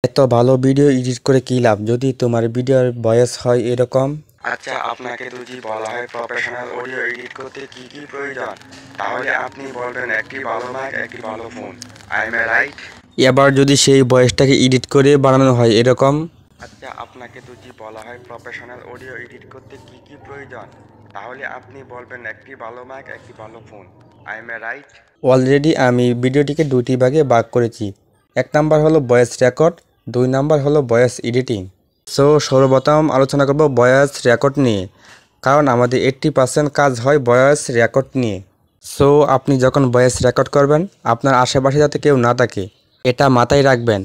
এত ভালো video edit করে কি লাভ যদি তোমার ভিডিওর ভয়েস হয় এরকম। আচ্ছা, আপনাকে যদি বলা হয় প্রফেশনাল অডিও এডিট করতে কি কি প্রয়োজন, তাহলে আপনি বলবেন একটি ভালো মাইক, একটি ভালো ফোন। I am right? এবার যদি সেই ভয়েসটাকে এডিট করে বানানো হয় এরকম। আচ্ছা, আপনাকে যদি বলা হয় প্রফেশনাল অডিও এডিট করতে কি কি প্রয়োজন, তাহলে আপনি বলবেন একটি ভালো মাইক, একটি ভালো phone. I am right? Already আমি ভিডিওটিকে দুটি ভাগে ভাগ করেছি। এক নাম্বার হলো ভয়েস রেকর্ড, দুই নাম্বার হলো ভয়েস এডিটিং। সো সর্বপ্রথম আলোচনা করব ভয়েস রেকর্ড নিয়ে, কারণ আমাদের 80% কাজ হয় ভয়েস রেকর্ড নিয়ে। সো আপনি যখন ভয়েস রেকর্ড করবেন আপনার আশেপাশে যাতে কেউ না থাকে এটা মাথায় রাখবেন।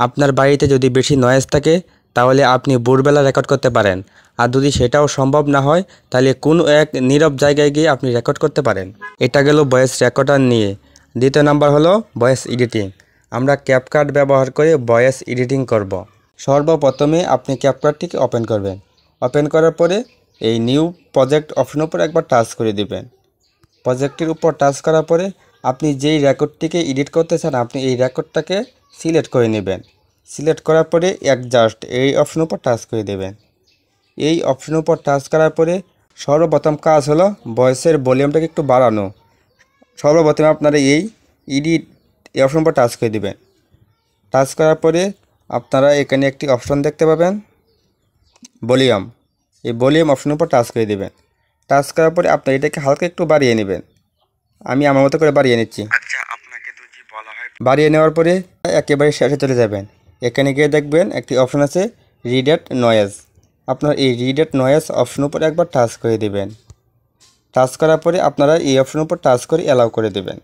আপনার বাড়িতে যদি বেশি নয়েজ থাকে তাহলে আপনি ভোরবেলা রেকর্ড করতে পারেন, আর যদি সেটাও সম্ভব না হয় তাহলে কোনো এক নীরব জায়গায় গিয়ে আপনি রেকর্ড করতে পারেন। এটা গেল ভয়েস রেকর্ডার নিয়ে। দ্বিতীয় নাম্বার হলো ভয়েস এডিটিং। আমরা ক্যাপকাট ব্যবহার করে ভয়েস এডিটিং করব। সর্বপ্রথমে আপনি ক্যাপকাটটিকে ওপেন করবেন। ওপেন করার পরে এই নিউ প্রজেক্ট অপশনের উপর একবার টাচ করে দিবেন। প্রজেক্টের উপর টাচ করার পরে আপনি যেই রেকর্ডটিকে এডিট করতে চান আপনি এই রেকর্ডটাকে সিলেক্ট করে নেবেন। সিলেক্ট করার পরে অ্যাডজাস্ট এই অপশনের উপর টাচ করে দেবেন। এই অপশনের উপর টাচ করার পরে সর্বপ্রথম কাজ হলো ভয়েসের ভলিউমটাকে একটু বাড়ানো। সর্বপ্রথমে আপনারা এই এডিট এই অপশনের উপর টাচ করে দেবেন। টাচ করার পরে আপনারা এখানে একটি অপশন দেখতে পাবেন ভলিউম। এই ভলিউম অপশনের উপর টাচ করে দেবেন। টাচ করার পরে আপনার এটাকে হালকা একটু বাড়িয়ে নেবেন। আমি আমার মতো করে বাড়িয়ে নিচ্ছি। আচ্ছা, আপনাকে যদি বলা হয় বাড়িয়ে নেওয়ার পরে একেবারে শেষে চলে যাবেন। এখানে গিয়ে দেখবেন একটি অপশন আছে রিডেট নয়েজ। আপনার এই রিডেট নয়েজ অপশন উপর একবার টাচ করে দেবেন। টাচ করার পরে আপনারা এই অপশন উপর টাচ করে অ্যালাউ করে দেবেন।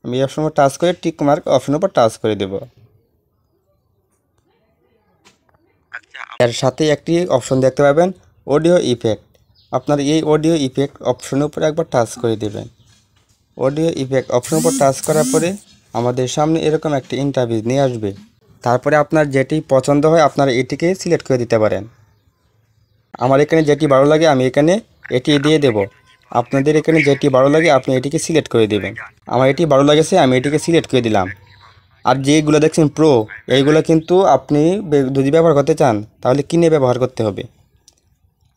আমি এই অপশন উপর টাচ করে টিক মার্ক অপশন উপর টাচ করে দেব। আচ্ছা এর সাথে একটি অপশন দেখতে পাবেন অডিও ইফেক্ট। আপনার এই অডিও ইফেক্ট অপশনের উপর একবার টাচ করে দেবেন। অডিও ইফেক্ট অপশনের উপর টাচ করার পরে আমাদের সামনে এরকম একটি ইন্টারভিউ নিয়ে আসবে। তারপরে আপনার যেটি পছন্দ হয় আপনারা এটিকে সিলেক্ট করে দিতে পারেন। আমার এখানে যেটি ভালো লাগে আমি এখানে এটি দিয়ে দেব। আপনাদের এখানে যেটি ভালো লাগে আপনি এটিকে সিলেক্ট করে দেবেন। আমার এটি ভালো লাগেছে আমি এটিকে সিলেক্ট করে দিলাম। আর যেগুলো দেখছেন প্রো এইগুলো কিন্তু আপনি যদি ব্যবহার করতে চান তাহলে কিনে ব্যবহার করতে হবে।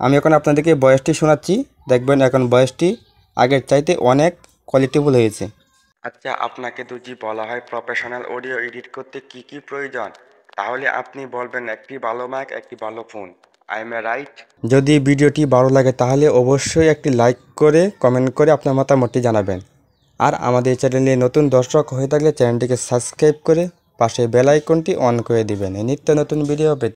আমি এখন আপনাদেরকে ভয়েসটি শোনাচ্ছি, দেখবেন এখন ভয়েসটি আগের চাইতে অনেক কোয়ালিটিফুল হয়েছে। আচ্ছা, আপনাকে যদি বলা হয় প্রফেশনাল অডিও এডিট করতে কি কি প্রয়োজন, তাহলে আপনি বলবেন একটি ভালো মাইক, একটি ভালো ফোন। I am right? যদি ভিডিওটি ভালো লাগে তাহলে অবশ্যই একটি লাইক করে কমেন্ট করে আপনার মতামতটি জানাবেন। আর আমাদের চ্যানেলে নতুন দর্শক হয়ে থাকলে চ্যানেলটিকে সাবস্ক্রাইব করে পাশে বেল আইকনটি অন করে দিবেন নিত্য নতুন ভিডিও পেতে।